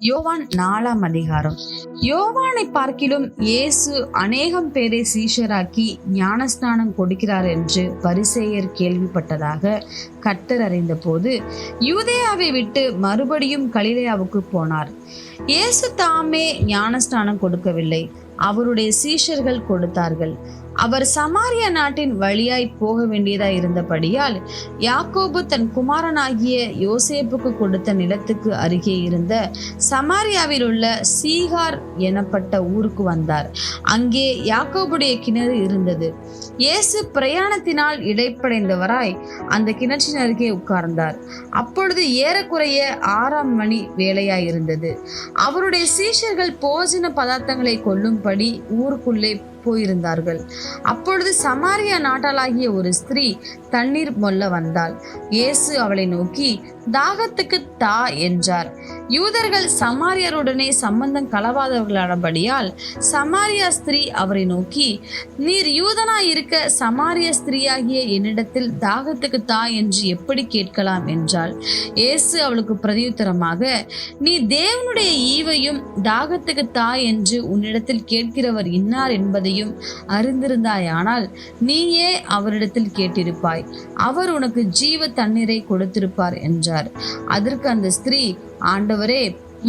யோவான் 4ஆம் அதிகாரம். யோவானை பார்க்கிலும் இயேசு அநேகம் பேரை சீஷராக்கி ஞானஸ்நானம் கொடுக்கிறார் என்று பரிசேயர் கேள்விப்பட்டதாக கர்த்தர் அறிந்த போது யூதேயாவை விட்டு மறுபடியும் கலிலேயாவுக்கு போனார். இயேசு தாமே ஞானஸ்நானம் கொடுக்கவில்லை, அவருடைய சீஷர்கள் கொடுத்தார்கள். அவர் சமாரியா நாட்டின் வழியாய் போக வேண்டியதாய் இருந்தபடியால் யாக்கோபு தன் குமாரனாகிய யோசேப்புக்கு கொடுத்த நிலத்துக்கு அருகே இருந்த சமாரியாவில் உள்ள சீகார் எனப்பட்ட ஊருக்கு வந்தார். அங்கே யாக்கோபுடைய கிணறு இருந்தது. இயேசு பிரயாணத்தினால் இடைப்படைந்தவராய் அந்த கிணற்றின் அருகே உட்கார்ந்தார். அப்பொழுது ஏறக்குறைய 6ஆம் மணி வேளையாயிருந்தது. அவருடைய சீஷர்கள் போஜன பதார்த்தங்களை கொள்ளும்படி ஊருக்குள்ளே போயிருந்தார்கள். அப்பொழுது சமாரியா நாட்டாளாகிய ஒரு ஸ்திரீ தண்ணீர் மொல்ல வந்தாள். இயேசு அவளை நோக்கி, தாகத்துக்கு தா என்றார். யூதர்கள் சமாரியருடனே சம்பந்தம் கலவாதவர்களானபடியால் சமாரியா ஸ்திரீ அவரை நோக்கி, நீர் யூதனாய் இருக்க சமாரிய ஸ்திரீயாகிய என்னிடத்தில் தாகத்துக்கு தா என்று எப்படி கேட்கலாம் என்றாள். இயேசு அவளுக்கு பிரதியுத்தரமாக, நீ தேவனுடைய ஈவையும் தாகத்துக்கு தா என்று உன்னிடத்தில் கேட்கிறவர் இன்னார் என்பதையும் அறிந்திருந்தாயானால் நீயே அவரிடத்தில் கேட்டிருப்பாய், அவர் உனக்கு ஜீவ தண்ணீரை கொடுத்திருப்பார் என்றார். அதற்கு அந்த ஸ்திரீ, ஆண்டவரே,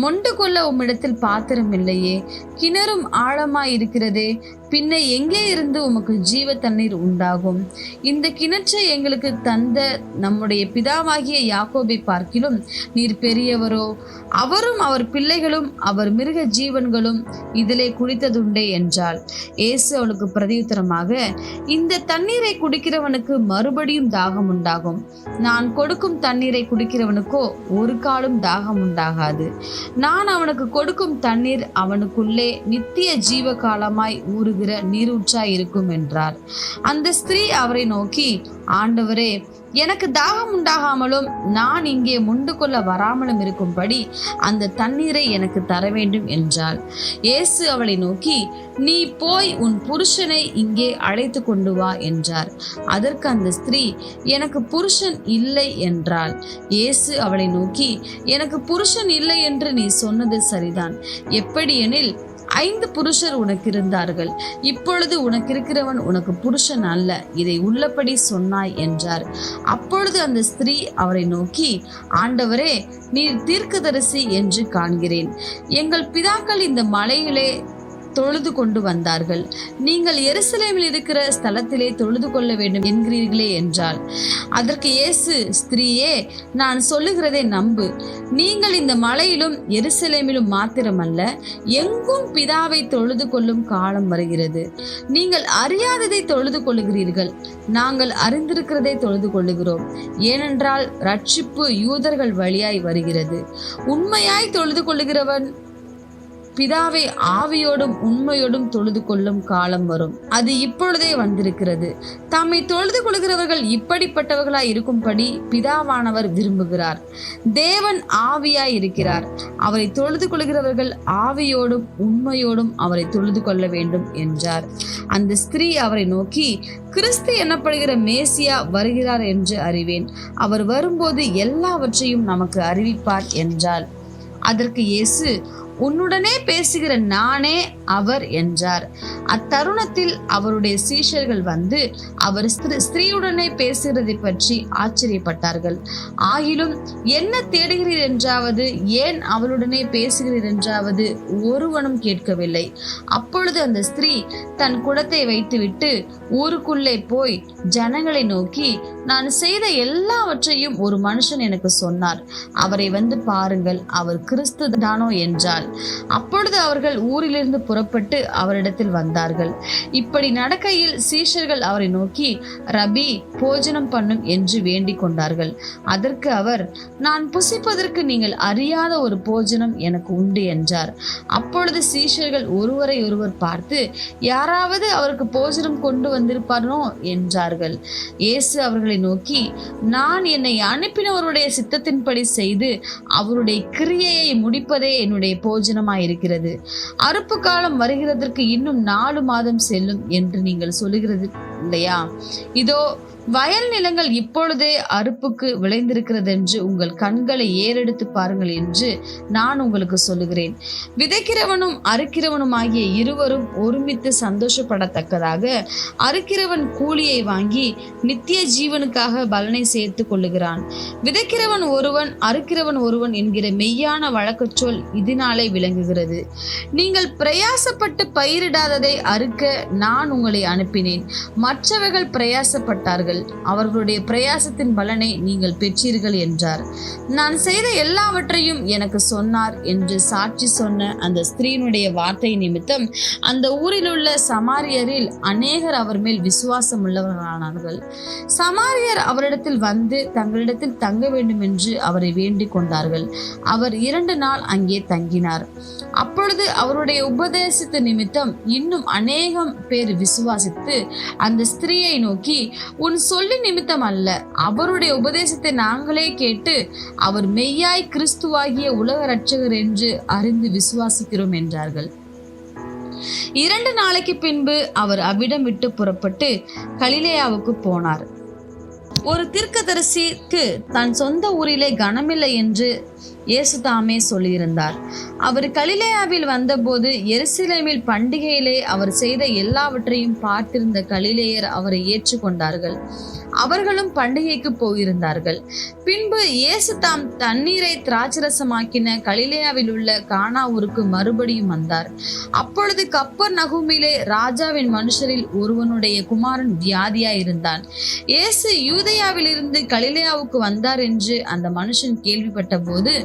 மொண்டு கொள்ள உம்மிடத்தில் பாத்திரம் இல்லையே, கிணறும் ஆழமாய் இருக்கிறதே, பின்ன எங்கே இருந்து உமக்கு ஜீவ தண்ணீர் உண்டாகும்? இந்த கிணற்றை எங்களுக்கு தந்த நம்முடைய பிதாவாகிய யாக்கோபை பார்க்கிலும் நீர் பெரியவரோ? அவரும் அவர் பிள்ளைகளும் அவர் மிருக ஜீவன்களும் இதிலே குடித்ததுண்டே என்றாள். இயேசு அவளுக்கு பிரதியுத்தரமாக, இந்த தண்ணீரை குடிக்கிறவனுக்கு மறுபடியும் தாகம் உண்டாகும். நான் கொடுக்கும் தண்ணீரை குடிக்கிறவனுக்கோ ஒரு காலும் தாகம் உண்டாகாது. நான் அவனுக்கு கொடுக்கும் தண்ணீர் அவனுக்குள்ளே நித்திய ஜீவ காலமாய் ஊறுகிற நீரூற்றாய் இருக்கும் என்றார். அந்த ஸ்திரீ அவரை நோக்கி, ஆண்டவரே, எனக்கு தாகம் உண்டாகாமலும் நான் இங்கே முண்டு கொள்ள வராமலும் இருக்கும்படி அந்த தண்ணீரை எனக்கு தர வேண்டும் என்றாள். இயேசு அவளை நோக்கி, நீ போய் உன் புருஷனை இங்கே அழைத்து கொண்டு வா என்றார். அதற்கு அந்த ஸ்திரீ, எனக்கு புருஷன் இல்லை என்றாள். இயேசு அவளை நோக்கி, எனக்கு புருஷன் இல்லை என்று நீ சொன்னது சரிதான். எப்படியெனில் 5 புருஷர் உனக்கு இருந்தார்கள், இப்பொழுது உனக்கு இருக்கிறவன் உனக்கு புருஷன் அல்ல, இதை உள்ளபடி சொன்னாய் என்றார். அப்பொழுது அந்த ஸ்திரீ அவரை நோக்கி, ஆண்டவரே, நீர் தீர்க்கதரிசி என்று காண்கிறேன். எங்கள் பிதாக்கள் இந்த மலையிலே தொழுது கொண்டு வந்தார்கள், நீங்கள் எருசலேமில் இருக்கிற ஸ்தலத்திலே தொழுது கொள்ள வேண்டும் என்கிறீர்களே என்றாள். அதற்கு இயேசு, ஸ்திரீயே, நான் சொல்லுகிறதை நம்பு. நீங்கள் இந்த மலையிலும் எருசலேமிலும் மாத்திரமல்ல, எங்கும் பிதாவை தொழுது கொள்ளும் காலம் வருகிறது. நீங்கள் அறியாததை தொழுது கொள்ளுகிறீர்கள், நாங்கள் அறிந்திருக்கிறதை தொழுது கொள்ளுகிறோம். ஏனென்றால் ரட்சிப்பு யூதர்கள் வழியாய் வருகிறது. உண்மையாய் தொழுது கொள்ளுகிறவன் பிதாவை ஆவியோடும் உண்மையோடும் தொழுது கொள்ளும் காலம் வரும், அது இப்பொழுதே வந்திருக்கிறது. தம்மை தொழுது கொள்கிறவர்கள் இப்படிப்பட்டவர்களாய் இருக்கும்படி பிதாவானவர் விரும்புகிறார். தேவன் ஆவியாய் இருக்கிறார், அவரை தொழுது கொள்கிறவர்கள் ஆவியோடும் உண்மையோடும் அவரை தொழுது கொள்ள வேண்டும் என்றார். அந்த ஸ்திரீ அவரை நோக்கி, கிறிஸ்து எனப்படுகிற மேசியா வருகிறார் என்று அறிவேன். அவர் வரும்போது எல்லாவற்றையும் நமக்கு அறிவிப்பார் என்றாள். அதற்கு இயேசு, உன்னுடனே பேசுகிற நானே அவர் என்றார். அத்தருணத்தில் அவருடைய சீஷர்கள் வந்து அவர் ஸ்திரீயுடனே பேசுகிறதை பற்றி ஆச்சரியப்பட்டார்கள். ஆகிலும் என்ன தேடுகிறீர் என்றாவது, ஏன் அவளுடனே பேசுகிறீர் என்றாவது ஒருவனும் கேட்கவில்லை. அப்பொழுது அந்த ஸ்திரீ தன் குடத்தை வைத்துவிட்டு ஊருக்குள்ளே போய் ஜனங்களை நோக்கி, நான் செய்த எல்லாவற்றையும் ஒரு மனுஷன் எனக்கு சொன்னார், அவரை வந்து பாருங்கள், அவர் கிறிஸ்து தானோ என்றாள். அப்பொழுது அவர்கள் ஊரிலிருந்து புறப்பட்டு அவரிடத்தில் வந்தார்கள். இப்படி நடக்கையில் சீஷர்கள் அவரை நோக்கி, ரபி, போஜனம் பண்ணும் என்று வேண்டிக் கொண்டார்கள். அதற்கு அவர், நான் புசிப்பதற்கு நீங்கள் அறியாத ஒரு போஜனம் எனக்கு உண்டு என்றார். அப்பொழுது சீஷர்கள் ஒருவரை ஒருவர் பார்த்து, யாராவது அவருக்கு போஜனம் கொண்டு வந்திருப்பாரோ என்றார்கள். இயேசு அவர்களை நோக்கி, நான் என்னை அனுப்பினவருடைய சித்தத்தின்படி செய்து அவருடைய கிரியையை முடிப்பதே என்னுடைய போஜனமாயிருக்கிறது. அறுப்பு காலம் வருகிறதற்கு இன்னும் 4 மாதம் செல்லும் என்று நீங்கள் சொல்லுகிறது இல்லையா? இதோ வயல் நிலங்கள் இப்பொழுதே அறுப்புக்கு விளைந்திருக்கிறது என்று உங்கள் கண்களை ஏறெடுத்து பாருங்கள் என்று நான் உங்களுக்கு சொல்லுகிறேன். விதைக்கிறவனும் அறுக்கிறவனும் ஆகிய இருவரும் ஒருமித்து சந்தோஷப்படத்தக்கதாக அறுக்கிறவன் கூலியை வாங்கி நித்திய ஜீவனுக்காக பலனை சேர்த்து கொள்ளுகிறான். விதைக்கிறவன் ஒருவன் அறுக்கிறவன் ஒருவன் என்கிற மெய்யான வழக்கச்சொல் இதனாலே விளங்குகிறது. நீங்கள் பிரயாசப்பட்டு பயிரிடாததை அறுக்க நான் உங்களை அனுப்பினேன். மற்றவர்கள் பிரயாசப்பட்டார்கள், அவர்களுடைய பிரயாசத்தின் பலனை நீங்கள் பெற்றீர்கள் என்றார். நான் செய்த எல்லாவற்றையும் எனக்கு சொன்னார் என்று சாட்சி சொன்ன அந்த ஸ்திரீனுடைய வார்த்தை நிமித்தம் அந்த ஊரில் உள்ள சமாரியரில் அநேகர் அவர் மேல் விசுவாசம் உள்ளவர்களானார்கள். சமாரியர் அவரிடத்தில் வந்து தங்களிடத்தில் தங்க வேண்டும் என்று அவரை வேண்டிக் கொண்டார்கள். அவர் 2 நாள் அங்கே தங்கினார். அப்பொழுது அவருடைய உபதேசத்து நிமித்தம் இன்னும் அநேகம் பேர் விசுவாசித்து அந்த ஸ்திரீயை நோக்கி, உன் சொல்லி நிமித்தம் அல்ல, அவருடைய உபதேசத்தை நாங்களே கேட்டு அவர் மெய்யாய் கிறிஸ்துவாகிய உலக இரட்சகர் என்று அறிந்து விசுவாசிக்கிறோம் என்றார்கள். 2 நாளைக்கு பின்பு அவர் அவ்விடம் விட்டு புறப்பட்டு கலிலேயாவுக்கு போனார். ஒரு தீர்க்கதரிசிக்கு தன் சொந்த ஊரிலே கனமில்லை என்று இயேசு தாமே சொல்லியிருந்தார். அவர் கலிலேயாவில் வந்தபோது எருசலேமில் பண்டிகையிலே அவர் செய்த எல்லாவற்றையும் பார்த்திருந்த கலிலேயர் அவரை ஏற்றுக்கொண்டார்கள். அவர்களும் பண்டிகைக்கு போயிருந்தார்கள். பின்பு இயேசு தாம் தண்ணீரை திராட்சரசமாக்கின கலிலேயாவில் உள்ள கானா ஊருக்கு மறுபடியும் வந்தார். அப்பொழுது கப்பர் நகுமிலே ராஜாவின் மனுஷரில் ஒருவனுடைய குமாரன் வியாதியாயிருந்தான். இயேசு யூதேயாவிலிருந்து கலிலேயாவுக்கு வந்தார் என்று அந்த மனுஷன் கேள்விப்பட்ட போது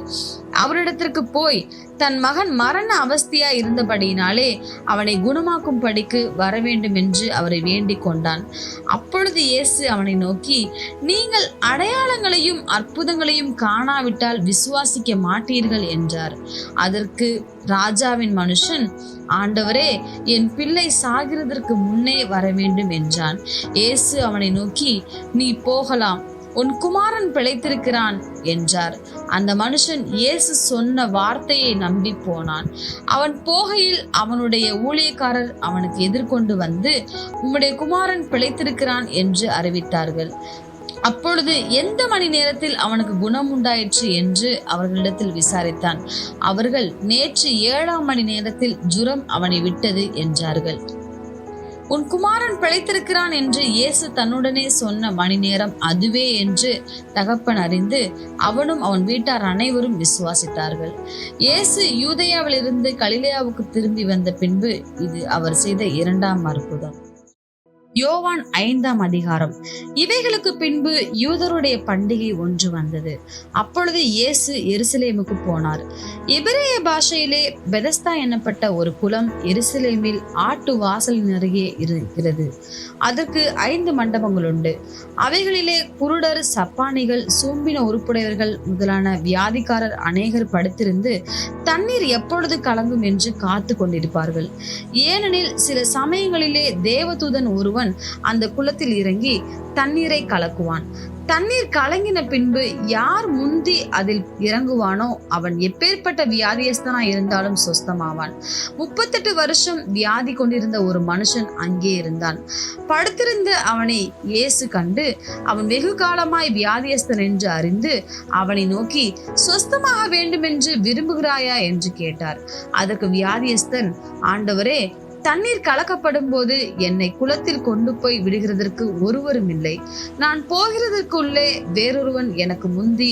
அவரிடத்திற்கு போய் தன் மகன் மரண அவஸ்தையா இருந்தபடியினாலே அவனை குணமாக்கும் படிக்கு வர வேண்டும் என்று அவரை வேண்டிக் கொண்டான். அப்பொழுது இயேசு அவனை நோக்கி, நீங்கள் அடையாளங்களையும் அற்புதங்களையும் காணாவிட்டால் விசுவாசிக்க மாட்டீர்கள் என்றார். அதற்கு ராஜாவின் மனுஷன், ஆண்டவரே, என் பிள்ளை சாகிறதற்கு முன்னே வர வேண்டும் என்றான். இயேசு அவனை நோக்கி, நீ போகலாம், உன் குமாரன் பிழைத்திருக்கிறான் என்றார். அந்த மனுஷன் இயேசு சொன்ன வார்த்தையை நம்பி போனான். அவன் போகையில் அவனுடைய ஊழியக்காரர் அவனுக்கு எதிர்கொண்டு வந்து, உம்முடைய குமாரன் பிழைத்திருக்கிறான் என்று அறிவித்தார்கள். அப்பொழுது எந்த மணி நேரத்தில் அவனுக்கு குணம் உண்டாயிற்று என்று அவர்களிடத்தில் விசாரித்தான். அவர்கள், நேற்று 7ஆம் மணி நேரத்தில் ஜுரம் அவனை விட்டது என்றார்கள். உன் குமாரன் பிழைத்திருக்கிறான் என்று இயேசு தன்னுடனே சொன்ன மணி நேரம் அதுவே என்று தகப்பன் அறிந்து அவனும் அவன் வீட்டார் அனைவரும் விசுவாசித்தார்கள். இயேசு யூதேயாவிலிருந்து கலிலேயாவுக்கு திரும்பி வந்த பின்பு இது அவர் செய்த 2ஆம் அற்புதம். யோவான் 5ஆம் அதிகாரம். இவைகளுக்கு பின்பு யூதருடைய பண்டிகை ஒன்று வந்தது. அப்பொழுது இயேசு எருசலேமுக்கு போனார். எபிரேய பாஷையிலே பெதஸ்தா என்னப்பட்ட ஒரு குளம் எருசலேமில் ஆட்டு வாசலின் அருகே இருக்கிறது. அதற்கு 5 மண்டபங்கள் உண்டு. அவைகளிலே குருடர், சப்பானிகள், சூம்பின உறுப்புடையவர்கள் முதலான வியாதிக்காரர் அநேகர் படுத்திருந்து தண்ணீர் எப்பொழுது கலங்கும் என்று காத்து கொண்டிருப்பார்கள். ஏனெனில் சில சமயங்களிலே தேவதூதன் ஒருவன் அந்த குளத்தில் இறங்கி தண்ணீரை கலக்குவான். தண்ணீர் கலங்கின பின்பு யார் முந்தி அதில் இறங்குவானோ அவன் எப்பேற்பட்ட வியாதியஸ்தனா இருந்தாலும் சொஸ்தமாவான். 38 வருஷம் வியாதி கொண்டிருந்த ஒரு மனுஷன் அங்கே இருந்தான். படுத்திருந்த அவனை இயேசு கண்டு அவன் வெகு காலமாய் வியாதியஸ்தன் என்று அறிந்து அவனை நோக்கி, சொஸ்தமாக வேண்டுமென்று விரும்புகிறாயா என்று கேட்டார். அதற்கு வியாதியஸ்தன், ஆண்டவரே, தண்ணீர் கலக்கப்படும் போது என்னை குளத்தில் கொண்டு போய் விடுகிறதற்கு ஒருவரும் இல்லை. நான் போகிறதற்குள்ளே வேறொருவன் எனக்கு முந்தி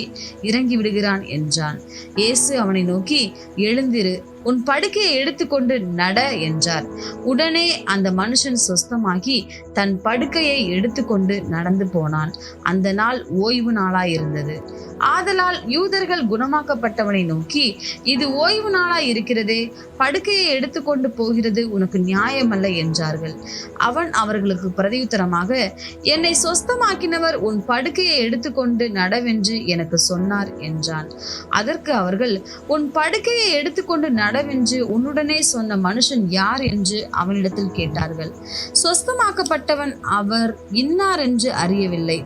இறங்கி விடுகிறான் என்றான். இயேசு அவனை நோக்கி, எழுந்திரு, உன் படுக்கையை எடுத்துக்கொண்டு நட என்றார். உடனே அந்த மனுஷன் சொஸ்தமாகி தன் படுக்கையை எடுத்துக்கொண்டு நடந்து போனான். அந்த நாள் ஓய்வு நாளாயிருந்தது. ஆதலால் யூதர்கள் குணமாக்கப்பட்டவனை நோக்கி, இது ஓய்வு நாளாய் இருக்கிறதே, படுக்கையை எடுத்துக்கொண்டு போகிறது உனக்கு நியாயமல்ல என்றார்கள். அவன் அவர்களுக்கு பிரதியுத்தரமாக, என்னை சொஸ்தமாக்கினவர் உன் படுக்கையை எடுத்துக்கொண்டு நடவென்று எனக்கு சொன்னார் என்றான். அதற்கு அவர்கள், உன் படுக்கையை எடுத்துக்கொண்டு நடவென்று உன்னுடனே சொன்ன மனுஷன் யார் என்று அவனிடத்தில் கேட்டார்கள். சொஸ்தமாக்கப்பட்டவன் அவர் இன்னார் என்று அறியவில்லை.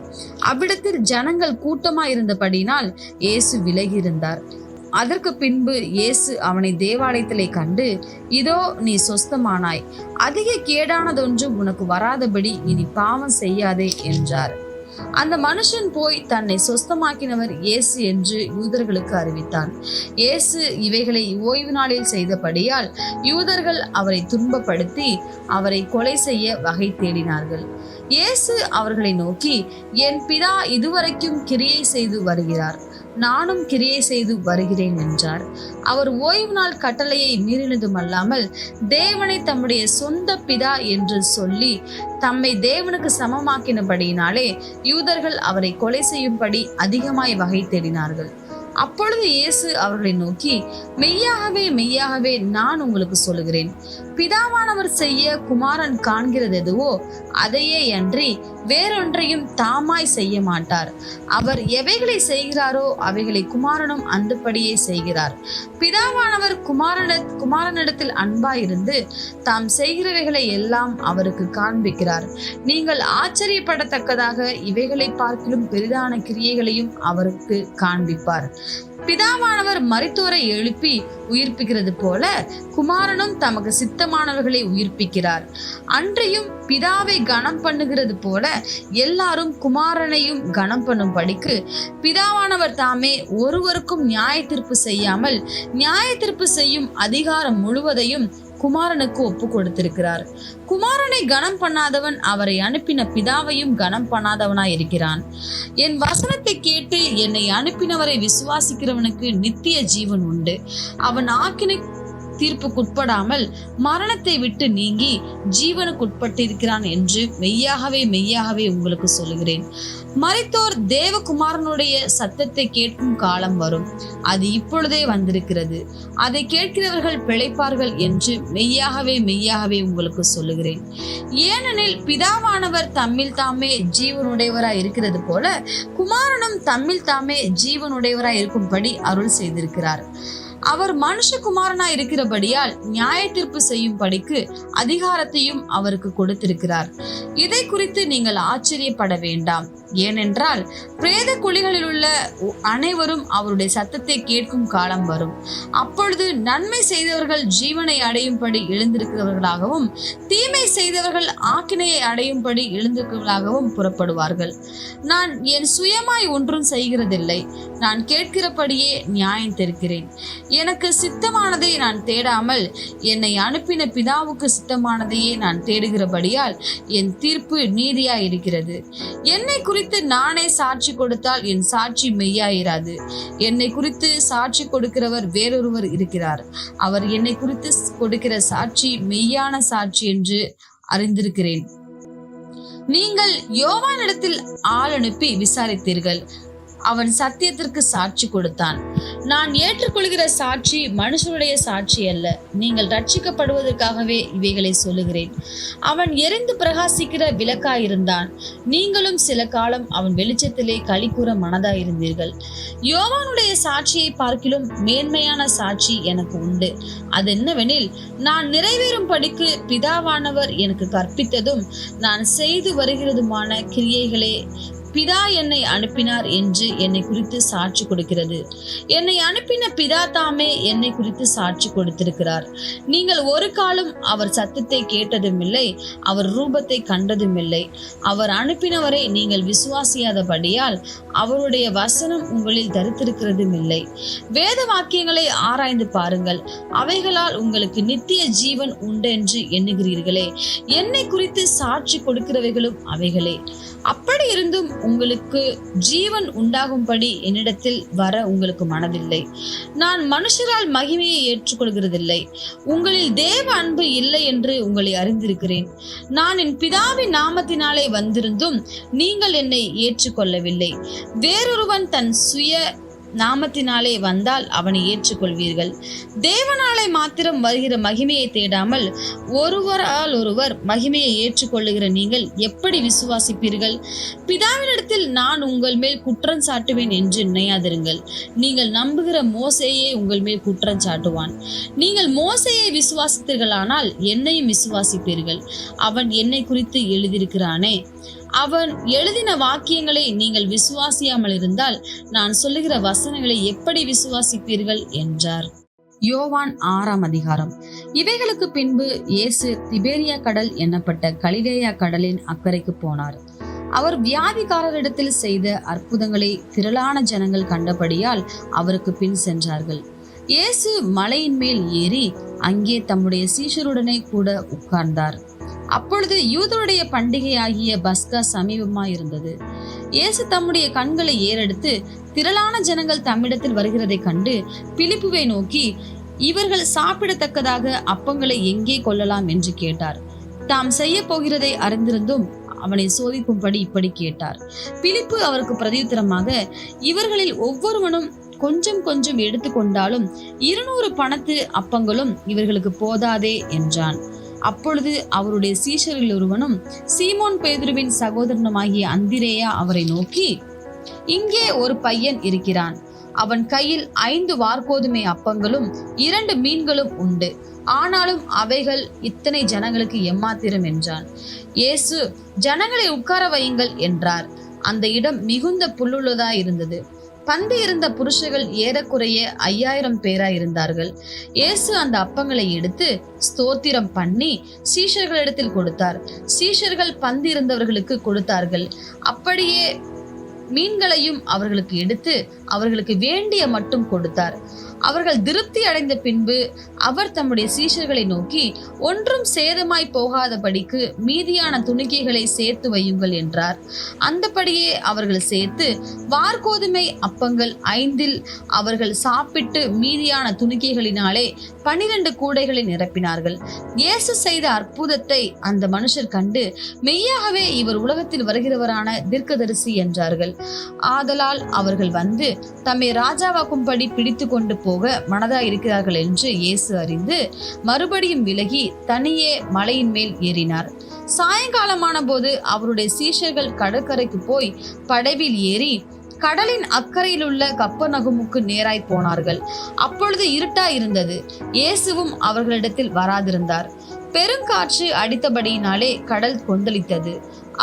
அவ்விடத்தில் ஜனங்கள் கூட்டமாயிருந்தபடியினால் இயேசு விலகி இருந்தார். அதற்கு பின்பு இயேசு அவனை தேவாலயத்திலே கண்டு, இதோ நீ சொஸ்தமானாய், அதிக கேடானதொன்றும் உனக்கு வராதபடி இனி பாவம் செய்யாதே என்றார். அந்த மனுஷன் போய் தன்னை சொஸ்தமாக்கினவர் இயேசு என்று யூதர்களுக்கு அறிவித்தான். இயேசு இவைகளை ஓய்வு நாளில் செய்தபடியால் யூதர்கள் அவரை துன்பப்படுத்தி அவரை கொலை செய்ய வகை தேடினார்கள். இயேசு அவர்களை நோக்கி, என் பிதா இதுவரைக்கும் கிரியை செய்து வருகிறார், நானும் கிரியை செய்து வருகிறேன் என்றார். அவர் ஓய்வு நாள் கட்டளையை மீறினதுமல்லாமல் தேவனை தம்முடைய சொந்த பிதா என்று சொல்லி தம்மை தேவனுக்கு சமமாக்கினபடியினாலே யூதர்கள் அவரை கொலை செய்யும்படி அதிகமாய் வகை தேடினார்கள். அப்பொழுது இயேசு அவர்களை நோக்கி, மெய்யாகவே மெய்யாகவே நான் உங்களுக்கு சொல்லுகிறேன், பிதாவானவர் செய்ய குமாரன் காண்கிறது எதுவோ அதையே அன்றி வேறொன்றையும் தாமாய் செய்ய மாட்டார். அவர் எவைகளை செய்கிறாரோ அவைகளை குமாரனும் அந்தபடியே செய்கிறார். பிதாவானவர் குமாரனிடத்தில் அன்பாயிருந்து தாம் செய்கிறவைகளை எல்லாம் அவருக்கு காண்பிக்கிறார். நீங்கள் ஆச்சரியப்படத்தக்கதாக இவைகளை பார்க்கிலும் பெரிதான கிரியைகளையும் அவருக்கு காண்பிப்பார். பிதாவானவர் மரித்தோரை எழுப்பி உயிர்ப்பிக்கிறது போல குமாரனும் தமக்கு சித்தமானவர்களை உயிர்ப்பிக்கிறார். அன்றையும் பிதாவை கனம் பண்ணுகிறது போல எல்லாரும் குமாரனையும் கனம் பண்ணும் படிக்கு பிதாவானவர் தாமே ஒருவருக்கும் நியாய தீர்ப்பு செய்யாமல் நியாய தீர்ப்பு செய்யும் அதிகாரம் முழுவதையும் குமாரனுக்கு ஒப்பு கொடுத்திருக்கிறார். குமாரனை கனம் பண்ணாதவன் அவரை அனுப்பின பிதாவையும் கனம் பண்ணாதவனாய் இருக்கிறான். என் வசனத்தை கேட்டு என்னை அனுப்பினவரை விசுவாசிக்கிறவனுக்கு நித்திய ஜீவன் உண்டு. அவன் ஆக்கினை தீர்ப்புக்குட்படாமல் மரணத்தை விட்டு நீங்கி ஜீவனுக்குட்பட்டிருக்கிறான் என்று மெய்யாகவே மெய்யாகவே உங்களுக்கு சொல்லுகிறேன். மரித்தோர் தேவகுமாரனுடைய சத்தத்தை கேட்கும் காலம் வரும், அது இப்பொழுதே வந்திருக்கிறது. அதை கேட்கிறவர்கள் பிழைப்பார்கள் என்று மெய்யாகவே மெய்யாகவே உங்களுக்கு சொல்லுகிறேன். ஏனெனில் பிதாவானவர் தம்மில் தாமே ஜீவனுடையவராய் இருக்கிறது போல குமாரனும் தம்மில் தாமே ஜீவனுடையவராய் இருக்கும்படி அருள் செய்திருக்கிறார். அவர் மனுஷகுமாரனாய் இருக்கிறபடியால் நியாய தீர்ப்பு செய்யும் படிக்கு அதிகாரத்தையும் அவருக்கு கொடுத்திருக்கிறார். இதை குறித்து நீங்கள் ஆச்சரியப்பட வேண்டாம். ஏனென்றால் பிரேத குழிகளில் உள்ள அனைவரும் அவருடைய சத்தத்தை கேட்கும் காலம் வரும். அப்பொழுது நன்மை செய்தவர்கள் ஜீவனை அடையும்படி எழுந்திருக்கிறவர்களாகவும் தீமை செய்தவர்கள் ஆக்கினையை அடையும்படி எழுந்திருக்கிறவர்களாகவும் புறப்படுவார்கள். நான் என் சுயமாய் ஒன்றும் செய்கிறதில்லை, நான் கேட்கிறபடியே நியாயம் தீர்க்கிறேன். எனக்கு சித்தமானதை நான் தேடாமல் என்னை அனுப்பின பிதாவுக்கு சித்தமானதையே நான் தேடுகிறபடியால் என் தீர்ப்பு நீதியாய் இருக்கிறது. என்னை குறித்து நானே சாட்சி கொடுத்தால் என் சாட்சி மெய்யாயிராது. என்னை குறித்து சாட்சி கொடுக்கிறவர் வேறொருவர் இருக்கிறார். அவர் என்னை குறித்து கொடுக்கிற சாட்சி மெய்யான சாட்சி என்று அறிந்திருக்கிறேன். நீங்கள் யோவானிடத்தில் ஆள் அனுப்பி விசாரித்தீர்கள், அவன் சத்தியத்திற்கு சாட்சி கொடுத்தான். நான் ஏற்றுக்கொள்கிற சாட்சி மனுஷனுடைய சாட்சி அல்ல, நீங்கள் ரட்சிக்கப்படுவதற்காகவே இவைகளை சொல்லுகிறேன். அவன் எரிந்து பிரகாசிக்கிற விளக்காயிருந்தான். நீங்களும் சில காலம் அவன் வெளிச்சத்திலே களிகூற மனதாயிருந்தீர்கள். யோவானுடைய சாட்சியை பார்க்கிலும் மேன்மையான சாட்சி எனக்கு உண்டு. அதென்னவெனில், நான் நிறைவேறும் படிக்கு பிதாவானவர் எனக்கு கற்பித்ததும் நான் செய்து வருகிறதுமான கிரியைகளே பிதா என்னை அனுப்பினார் என்று என்னை குறித்து சாட்சி கொடுக்கிறது. என்னை அனுப்பின பிதா தாமே என்னை குறித்து சாட்சி கொடுத்திருக்கிறார். நீங்கள் ஒரு காலம் அவர் சத்தத்தை கேட்டதும் இல்லை, அவர் ரூபத்தை கண்டதும் இல்லை. அவர் அனுப்பினவரை நீங்கள் விசுவாசியாதபடியால் அவருடைய வசனம் உங்களில் தரித்திருக்கிறதும் இல்லை. வேத வாக்கியங்களை ஆராய்ந்து பாருங்கள், அவைகளால் உங்களுக்கு நித்திய ஜீவன் உண்டென்று எண்ணுகிறீர்களே. என்னை குறித்து சாட்சி கொடுக்கிறவைகளும் அவைகளே. அப்படி இருந்தும் உங்களுக்கு ஜீவன் உண்டாகும்படி என்னிடத்தில் வர உங்களுக்கு மனதில்லை. நான் மனுஷரால் மகிமையை ஏற்றுக்கொள்கிறதில்லை. உங்களில் தேவ அன்பு இல்லை என்று உங்களை அறிந்திருக்கிறேன். நான் என் பிதாவின் நாமத்தினாலே வந்திருந்தும் நீங்கள் என்னை ஏற்றுக்கொள்ளவில்லை. வேறொருவன் தன் சுய நாமத்தினாலே வந்தால் அவனை ஏற்றுக்கொள்வீர்கள். தேவனாலே மாத்திரம் வருகிற மகிமையை தேடாமல் ஒருவரால் ஒருவர் மகிமையை ஏற்றுக்கொள்ளுகிற நீங்கள் எப்படி விசுவாசிப்பீர்கள்? பிதாவினிடத்தில் நான் உங்கள் மேல் குற்றம் சாட்டுவேன் என்று நினையாதிருங்கள். நீங்கள் நம்புகிற மோசேயே உங்கள் மேல் குற்றம் சாட்டுவான். நீங்கள் மோசேயை விசுவாசித்தீர்களானால் என்னையும் விசுவாசிப்பீர்கள். அவன் என்னை குறித்து எழுதியிருக்கிறானே, அவன் எழுதின வாக்கியங்களை நீங்கள் விசுவாசியாமல் இருந்தால் நான் சொல்லுகிற வசனங்களை எப்படி விசுவாசிப்பீர்கள் என்றார். யோவான் 6ஆம் அதிகாரம். இவைகளுக்கு பின்பு இயேசு திபேரியா கடல் என்னப்பட்ட கலிலேயா கடலின் அக்கறைக்கு போனார். அவர் வியாதிக்காரரிடத்தில் செய்த அற்புதங்களை திரளான ஜனங்கள் கண்டபடியால் அவருக்கு பின் சென்றார்கள். இயேசு மலையின் மேல் ஏறி அங்கே தம்முடைய சீஷருடனே கூட உட்கார்ந்தார். அப்பொழுது யூதருடைய பண்டிகையாகிய பஸ்கா சமீபமாயிருந்தது. இயேசு தம்முடைய கண்களை ஏறெடுத்து திரளான ஜனங்கள் தம்மிடத்தில் வருகிறதை கண்டு பிலிப்புவை நோக்கி, இவர்கள் சாப்பிடத்தக்கதாக அப்பங்களை எங்கே கொள்ளலாம் என்று கேட்டார். தாம் செய்ய போகிறதை அறிந்திருந்தும் அவனை சோதிக்கும்படி இப்படி கேட்டார். பிலிப்பு அவருக்கு பிரதியுத்தரமாக, இவர்களில் ஒவ்வொருவனும் கொஞ்சம் கொஞ்சம் எடுத்துக்கொண்டாலும் 200 பணத்து அப்பங்களும் இவர்களுக்கு போதாதே என்றான். அப்பொழுது அவருடைய சீஷரில் ஒருவனும் சீமோன் பேதுருவின் சகோதரனுமாகிய அந்திரேயா அவரை நோக்கி, இங்கே ஒரு பையன் இருக்கிறான். அவன் கையில் 5 வார்கோதுமை அப்பங்களும் 2 மீன்களும் உண்டு. ஆனாலும் அவைகள் இத்தனை ஜனங்களுக்கு எம்மாத்திரம் என்றான். இயேசு, ஜனங்களை உட்கார வையுங்கள் என்றார். அந்த இடம் மிகுந்த புல்லுள்ளதாய் இருந்தது. பந்தி இருந்த புருஷர்கள் ஏறக்குறைய 5000 பேராய் இருந்தார்கள். இயேசு அந்த அப்பங்களை எடுத்து ஸ்தோத்திரம் பண்ணி சீஷர்களிடத்தில் கொடுத்தார். சீஷர்கள் பந்தி இருந்தவர்களுக்கு கொடுத்தார்கள். அப்படியே மீன்களையும் அவர்களுக்கு எடுத்து அவர்களுக்கு வேண்டிய மட்டும் கொடுத்தார். அவர்கள் திருப்தி அடைந்த பின்பு அவர் தம்முடைய சீஷர்களை நோக்கி, ஒன்றும் சேதமாய் போகாதபடிக்கு மீதியான துணிக்கைகளை சேர்த்து வையுங்கள் என்றார். அந்தபடியே அவர்கள் சேர்த்து வார்கோதுமை அப்பங்கள் 5 அவர்கள் சாப்பிட்டு மீதியான துணிக்கைகளினாலே 12 கூடைகளை நிரப்பினார்கள். இயேசு செய்த அற்புதத்தை அந்த மனுஷர் கண்டு, மெய்யாகவே இவர் உலகத்தில் வருகிறவரான தீர்க்கதரிசி என்றார்கள். ஆதலால் அவர்கள் வந்து தம்மை ராஜாவாக்கும்படி பிடித்து கொண்டு போக மனதாய் இருக்கிறார்கள் என்று இயேசு அறிந்து மறுபடியும் விலகி தனியே மலையின் மேல் ஏறினார். சாயங்காலமான போது அவருடைய சீஷர்கள் கடற்கரைக்கு போய் படவில் ஏறி கடலின் அக்கறையில் உள்ள கப்பர்நகூமுக்கு நேராய் போனார்கள். அப்பொழுது இருட்டாய் இருந்தது. இயேசுவும் அவர்களிடத்தில் வராதிருந்தார். பெருங்காற்று அடித்தபடியினாலே கடல் கொந்தளித்தது.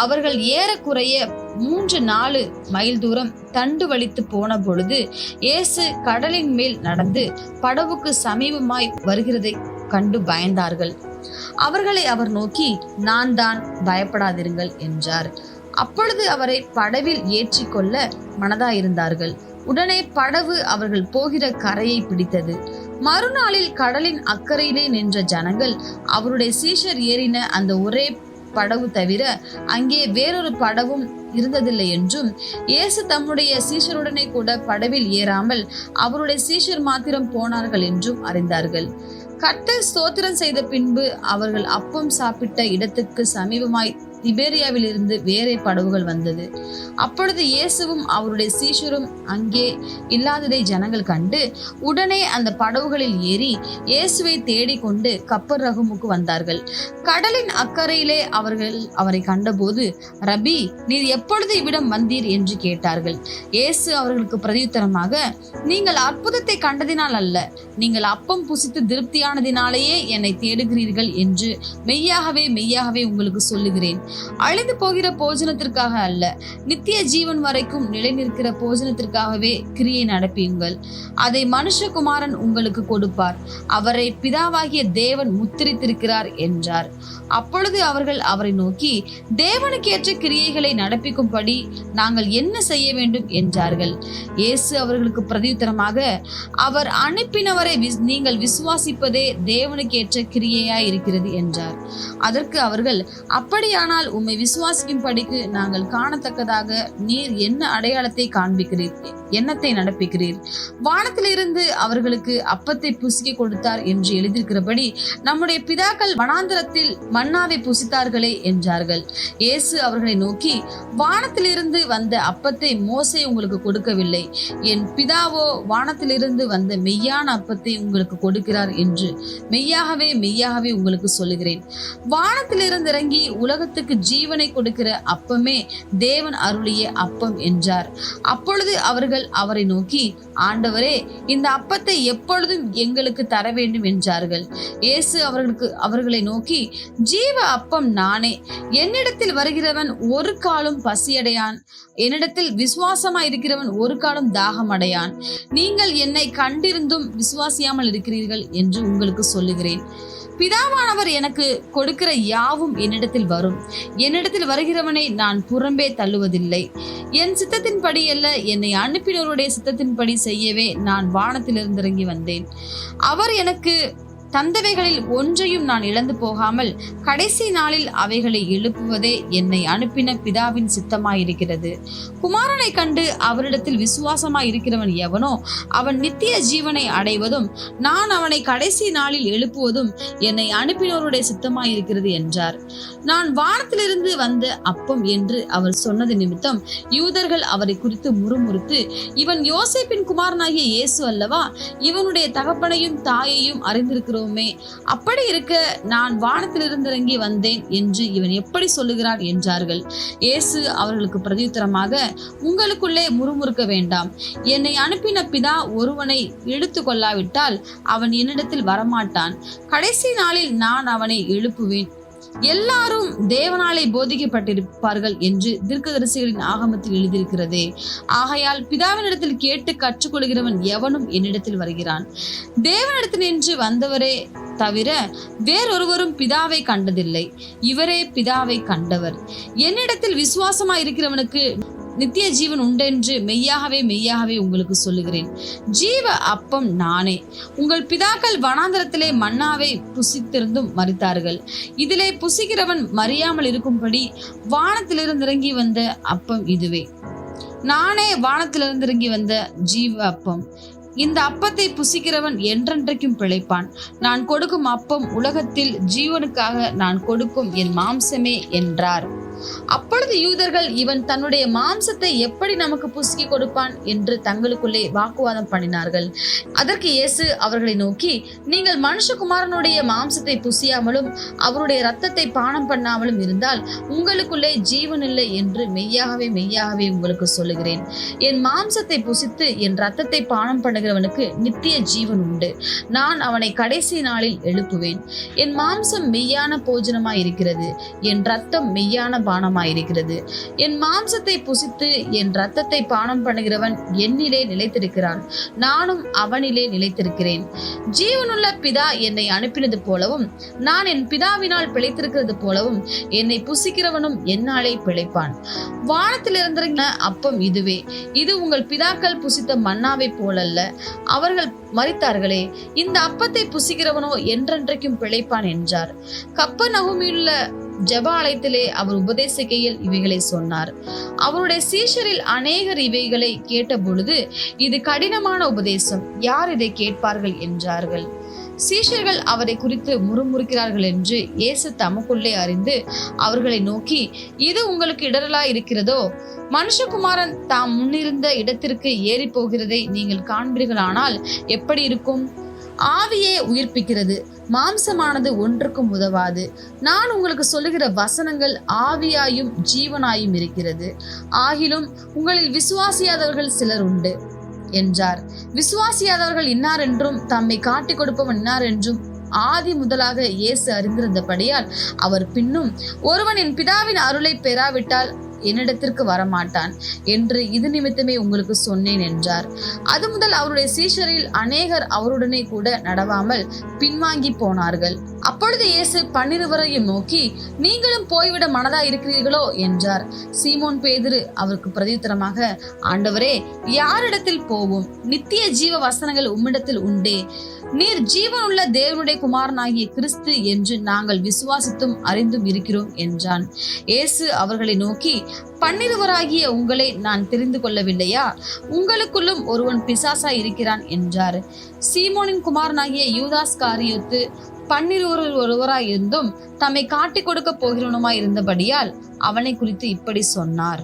அவர்கள் ஏறக்குறைய 3-4 மைல் தூரம் தண்டு வலித்து போன பொழுது இயேசு கடலின் மேல் நடந்து படவுக்கு சமீபமாய் வருகிறதை கண்டு பயந்தார்கள். அவர்களை அவர் நோக்கி, நான் தான், பயப்படாதிருங்கள் என்றார். அப்பொழுது அவரை படவில் ஏற்றிக்கொள்ள மனதாயிருந்தார்கள். உடனே படவு அவர்கள் போகிற கரையை பிடித்தது. மறுநாளில் கடலின் அக்கறையிலே நின்ற ஜனங்கள் அவருடைய சீஷர் ஏறின அந்த ஒரே படவு தவிர அங்கே வேறொரு படவும் இருந்ததில்லை என்றும், இயேசு தம்முடைய சீஷருடனே கூட படவில் ஏறாமல் அவருடைய சீஷர் மாத்திரம் போனார்கள் என்றும் அறிந்தார்கள். கர்த்தர் ஸ்தோத்திரம் செய்த பின்பு அவர்கள் அப்பம் சாப்பிட்ட இடத்துக்கு சமீபமாய் திபேரியாவில் இருந்து வேறே படவுகள் வந்தது. அப்பொழுது இயேசுவும் அவருடைய சீஷரும் அங்கே இல்லாததை ஜனங்கள் கண்டு உடனே அந்த படவுகளில் ஏறி இயேசுவை தேடிக்கொண்டு கப்பர்நகூமுக்கு வந்தார்கள். கடலின் அக்கறையிலே அவர்கள் அவரை கண்டபோது, ரபி, நீர் எப்பொழுது இவ்விடம் வந்தீர் என்று கேட்டார்கள். இயேசு அவர்களுக்கு பிரதியுத்தரமாக, நீங்கள் அற்புதத்தை கண்டதினால் அல்ல, நீங்கள் அப்பம் புசித்து திருப்தியானதினாலேயே என்னை தேடுகிறீர்கள் என்று மெய்யாகவே மெய்யாகவே உங்களுக்கு சொல்லுகிறேன். அழிந்து போகிற போஜனத்திற்காக அல்ல, நித்திய ஜீவன் வரைக்கும் நிலை நிற்கிற போஜனத்திற்காகவே கிரியை நடப்பியுங்கள். அதை மனுஷகுமாரன் உங்களுக்கு கொடுப்பார். அவரை பிதாவாகிய தேவன் முத்திரித்திருக்கிறார் என்றார். அப்பொழுது அவர்கள் அவரை நோக்கி, தேவனுக்கேற்ற கிரியைகளை நடப்பிக்கும்படி நாங்கள் என்ன செய்ய வேண்டும் என்றார்கள். இயேசு அவர்களுக்கு பிரதியுத்தரமாக, அவர் அனுப்பினவரை நீங்கள் விசுவாசிப்பதே தேவனுக்கேற்ற கிரியையாய் இருக்கிறது என்றார். அதற்கு அவர்கள், அப்படியானால் உம்மை விசுவாசிக்கும்படிக்கு நாங்கள் காணத்தக்கதாக நீர் என்ன அடையாளத்தை காண்பிக்கிறீர், என்னத்தை நடப்பிக்கிறீர்? வானத்திலிருந்து அவர்களுக்கு அப்பத்தை புசிக்க கொடுத்தார் என்று எழுதியிருக்கிறபடி நம்முடைய பிதாக்கள் வனாந்தரத்தில் மன்னாவை புசித்தார்களே என்றார்கள். இயேசு அவர்களை நோக்கி, வானத்திலிருந்து வந்த அப்பத்தை மோசே உங்களுக்கு கொடுக்கவில்லை, என் பிதாவோ வானத்திலிருந்து வந்த மெய்யான அப்பத்தை உங்களுக்கு கொடுக்கிறார் என்று மெய்யாகவே மெய்யாகவே உங்களுக்கு சொல்லுகிறேன். வானத்திலிருந்து இறங்கி உலகத்துக்கு உங்களுக்கு ஜீவனை கொடுக்கிற அப்பமே தேவன் அருளிய அப்பம் என்றார். அப்பொழுது அவர்கள் அவரை நோக்கி, ஆண்டவரே, இந்த அப்பத்தை எப்பொழுதும் எங்களுக்கு தர வேண்டும் என்றார்கள். இயேசு அவர்களை நோக்கி, ஜீவ அப்பம் நானே. என்னிடத்தில் வருகிறவன் ஒரு காலும் பசியடையான், என்னிடத்தில் விசுவாசமாய் இருக்கிறவன் ஒரு காலம் தாகம் அடையான். நீங்கள் என்னை கண்டிருந்தும் விசுவாசியாமல் இருக்கிறீர்கள் என்று உங்களுக்கு சொல்லுகிறேன். பிதாவானவர் எனக்கு கொடுக்கிற யாவும் என்னிடத்தில் வரும். என்னிடத்தில் வருகிறவனை நான் புறம்பே தள்ளுவதில்லை. என் சித்தத்தின்படி அல்ல, என்னை அனுப்பினவருடைய சித்தத்தின்படி செய்யவே நான் வானத்திலிருந்து இறங்கி வந்தேன். அவர் எனக்கு தந்தவைகளில் ஒன்றையும் நான் இழந்து போகாமல் கடைசி நாளில் அவைகளை எழுப்புவதே என்னை அனுப்பின பிதாவின் சித்தமாயிருக்கிறது. குமாரனை கண்டு அவரிடத்தில் விசுவாசமாய் இருக்கிறவன் எவனோ அவன் நித்திய ஜீவனை அடைவதும் நான் அவனை கடைசி நாளில் எழுப்புவதும் என்னை அனுப்பினோருடைய சித்தமாயிருக்கிறது என்றார். நான் வானத்திலிருந்து வந்த அப்பம் என்று அவர் சொன்னது நிமித்தம் யூதர்கள் அவரை குறித்து முறுமுறுத்து, இவன் யோசேப்பின் குமாரனாகிய இயேசு அல்லவா? இவனுடைய தகப்பனையும் தாயையும் அறிந்திருக்கிறோம். அப்படி இருக்க நான் வானத்திலிருந்து இறங்கி வந்தேன் என்று இவன் எப்படி சொல்லுகிறான் என்றார்கள். இயேசு அவர்களுக்கு பிரதியுத்தரமாக, உங்களுக்குள்ளே முறுமுறுக்க வேண்டாம். என்னை அனுப்பின பிதா ஒருவனை இழுத்து கொள்ளாவிட்டால் அவன் என்னிடத்தில் வரமாட்டான். கடைசி நாளில் நான் அவனை எழுப்புவேன். எல்லாரும் தேவனாலே போதிக்கப்பட்டிருப்பார்கள் என்று தீர்க்கதரிசிகளின் ஆகமத்தில் எழுதியிருக்கிறதே. ஆகையால் பிதாவினிடத்தில் கேட்டு கற்றுக்கொள்கிறவன் எவனும் என்னிடத்தில் வருகிறான். தேவனிடத்தில் நின்று வந்தவரே தவிர வேறொருவரும் பிதாவை கண்டதில்லை. இவரே பிதாவை கண்டவர். என்னிடத்தில் விசுவாசமாய் இருக்கிறவனுக்கு நித்திய ஜீவன் உண்டென்று மெய்யாகவே உங்களுக்கு சொல்லுகிறேன். ஜீவ அப்பம் நானே. உங்கள் பிதாக்கள் வனாந்தரத்திலே மன்னாவை புசித்திருந்தும் மரித்தார்கள். இதிலே புசிக்கிறவன் மறியாமல் இருக்கும்படி வானத்திலிருந்து இறங்கி வந்த அப்பம் இதுவே. நானே வானத்திலிருந்து இறங்கி வந்த ஜீவ அப்பம். இந்த அப்பத்தை புசிக்கிறவன் என்றென்றைக்கும் பிழைப்பான். நான் கொடுக்கும் அப்பம் உலகத்தில் ஜீவனுக்காக நான் கொடுக்கும் என் மாம்சமே என்றார். அப்பொழுது யூதர்கள், இவன் தன்னுடைய மாம்சத்தை எப்படி நமக்கு புசுக்கி கொடுப்பான் என்று தங்களுக்குள்ளே வாக்குவாதம் பண்ணினார்கள். அதற்கு இயேசு அவர்களை நோக்கி, நீங்கள் மனுஷகுமாரனுடைய மாம்சத்தை புசியாமலும் அவருடைய இரத்தத்தை பானம் பண்ணாமலும் இருந்தால் உங்களுக்குள்ளே ஜீவன் இல்லை என்று மெய்யாகவே உங்களுக்கு சொல்லுகிறேன். என் மாம்சத்தை புசித்து என் இரத்தத்தை பானம் பண்ணுகிறவனுக்கு நித்திய ஜீவன் உண்டு. நான் அவனை கடைசி நாளில் எழுப்புவேன். என் மாம்சம் மெய்யான போஜனமாய் இருக்கிறது, என் இரத்தம் மெய்யான பானமாயிருக்கிறது. என் மாம்சத்தை புசித்து என் இரத்தத்தை பானம் பண்ணுகிறவன் என்னிலே நிலைத்திருக்கிறான், நானும் அவனிலே நிலைத்திருக்கிறேன். ஜீவனுள்ள பிதா என்னை அனுப்பினது போலவும் நான் என் பிதாவினால் பிழைத்திருக்கிறது போலவும் என்னை புசிக்கிறவனும் என்னாலே பிழைப்பான். வானத்தில் இருந்திருந்த அப்பம் இதுவே. இது உங்கள் பிதாக்கள் புசித்த மன்னாவை போலல்ல, அவர்கள் மரித்தார்களே. இந்த அப்பத்தை புசிக்கிறவனோ என்றென்றைக்கும் பிழைப்பான் என்றார். கப்பர்நகூமிலுள்ள ஜெப ஆலயத்திலே அவர் உபதேசிக்கையில் இவைகளை சொன்னார். அவருடைய சீஷரில் அநேகர் இவைகளை கேட்ட பொழுது, இது கடினமான உபதேசம், யார் இதை கேட்பார்கள் என்றார்கள். சீஷர்கள் அவரை குறித்து முறுமுறுக்கிறார்கள் என்று இயேசு தமக்குள்ளே அறிந்து அவர்களை நோக்கி, இது உங்களுக்கு இடரலா இருக்கிறதோ? மனுஷகுமாரன் தாம் முன்னிருந்த இடத்திற்கு ஏறி போகிறதை நீங்கள் காண்பீர்களானால் எப்படி இருக்கும்? ஆவியே உயிர்ப்பிக்கிறது, மாம்சமானது ஒன்றுக்கும் உதவாது. நான் உங்களுக்கு சொல்லுகிற வசனங்கள் ஆவியாயும் ஜீவனாயும் இருக்கிறது. ஆகிலும் உங்களில் விசுவாசியாதவர்கள் சிலர் உண்டு என்றார். விசுவாசியாதவர்கள் இன்னார் என்றும் தம்மை காட்டிக் கொடுப்பவன் இன்னார் என்றும் ஆதி முதலாக இயேசு அறிந்திருந்தபடியால் அவர் பின்னும், ஒருவன் என் பிதாவின் அருளை பெறாவிட்டால் என்னிடத்திற்கு வரமாட்டான் என்று இது நிமித்தமே உங்களுக்கு சொன்னேன் என்றார். அது முதல் அவருடைய சீஷரில் அநேகர் அவருடனே கூட நடவாமல் பின்வாங்கி போனார்கள். அப்பொழுது இயேசு 12 நோக்கி, நீங்களும் போய்விட மனதா இருக்கிறீர்களோ என்றார். சீமோன் பேதுரு அவருக்கு பிரதியுத்தரமாக, ஆண்டவரே, யாரிடத்தில் போவோம்? நித்திய ஜீவ வசனங்கள் உம்மிடத்தில் உண்டே. நீர் ஜீவனுள்ள தேவனுடைய குமாரனாகிய கிறிஸ்து என்று நாங்கள் விசுவாசித்தும் அறிந்தும் இருக்கிறோம் என்றான். இயேசு அவர்களை நோக்கி, 12 உங்களை நான் தெரிந்து கொள்ளவில்லையா? உங்களுக்குள்ளும் ஒருவன் பிசாசாய் இருக்கிறான் என்றார். சீமோனின் குமாரனாகிய யூதாஸ் காரியோத்து 12 ஒருவராய் இருந்தும் தம்மை காட்டிக் கொடுக்க போகிறவனுமாய் இருந்தபடியால் அவனை குறித்து இப்படி சொன்னார்.